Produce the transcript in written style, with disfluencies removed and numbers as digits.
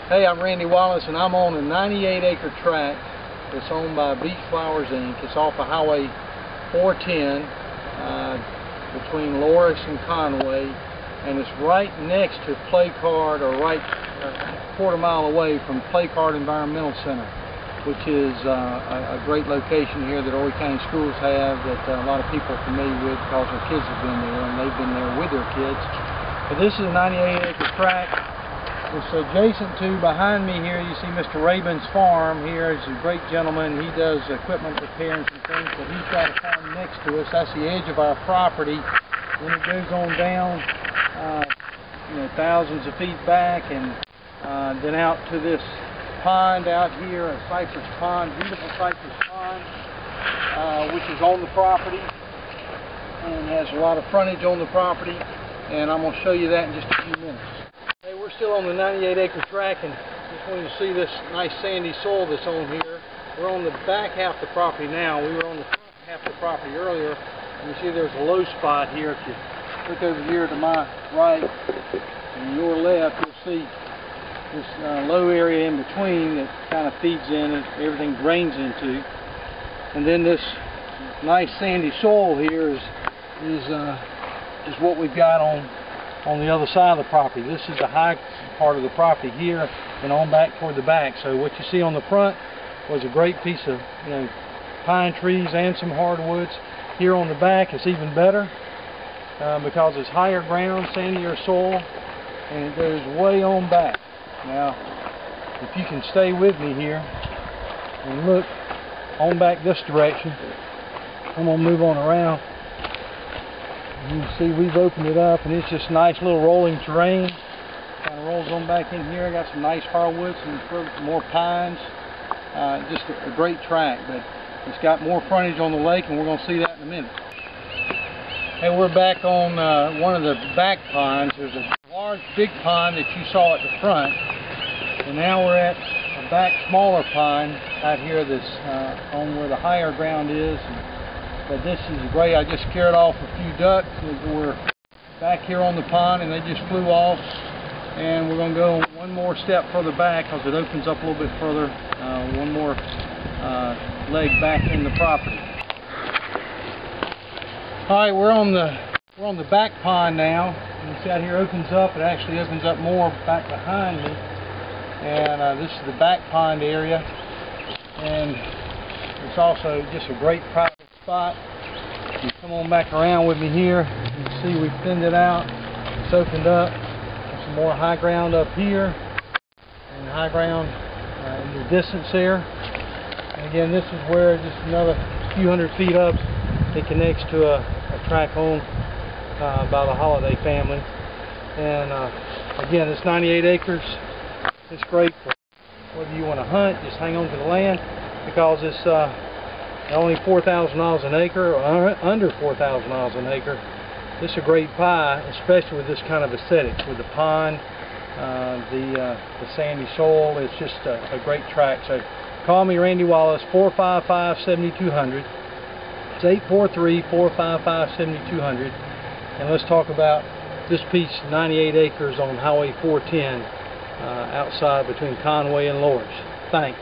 Hey, I'm Randy Wallace, and I'm on a 98-acre tract that's owned by Beach Flowers, Inc. It's off of Highway 410 between Wallace and Conway, and it's right next to Playcard, or right a quarter-mile away from Playcard Environmental Center, which is a great location here that Horry County Schools have that a lot of people are familiar with because their kids have been there, and they've been there with their kids. But this is a 98-acre tract. It's adjacent to, behind me here, you see Mr. Rabin's farm here. He's a great gentleman. He does equipment repair and some things, but he's got a farm next to us. That's the edge of our property. Then it goes on down, thousands of feet back, and then out to this pond out here, a cypress pond, beautiful cypress pond, which is on the property and has a lot of frontage on the property, and I'm going to show you that in just a few minutes. Hey, we're still on the 98-acre tract, and just want you to see this nice sandy soil that's on here. We're on the back half of the property now. We were on the front half of the property earlier, and you see there's a low spot here. If you look over here to my right and your left, you'll see this low area in between that kind of feeds in and everything drains into. And then this nice sandy soil here is what we've got on the other side of the property. This is the high part of the property here and on back toward the back. So what you see on the front was a great piece of pine trees and some hardwoods. Here on the back it's even better because it's higher ground, sandier soil, and it goes way on back. Now if you can stay with me here and look on back this direction, I'm going to move on around. You can see we've opened it up, and it's just nice little rolling terrain. Kind of rolls on back in here. I got some nice hardwoods and more pines. Just a great tract, but it's got more frontage on the lake, and we're going to see that in a minute. Hey, we're back on one of the back ponds. There's a large, big pond that you saw at the front, and now we're at a back, smaller pond out here that's on where the higher ground is. But this is great. I just scared off a few ducks that were back here on the pond, and they just flew off. And we're going to go one more step further back because it opens up a little bit further. One more leg back in the property. All right, we're on the back pond now. You see out here opens up. It actually opens up more back behind me. And this is the back pond area, and it's also just a great private spot. You come on back around with me here. You can see we've thinned it out. It's opened up. There's some more high ground up here and high ground in the distance there. And again, this is where just another few hundred feet up it connects to a tract owned by the Holiday family. And again, it's 98 acres. It's great for whether you want to hunt, just hang on to the land, because it's only $4,000 an acre, or under $4,000 an acre. This is a great buy, especially with this kind of aesthetics, with the pond, the sandy soil. It's just a great tract. So call me, Randy Wallace, 455-7200. It's 843-455-7200, and let's talk about this piece, 98 acres on Highway 410, outside between Conway and Wallace. Thanks.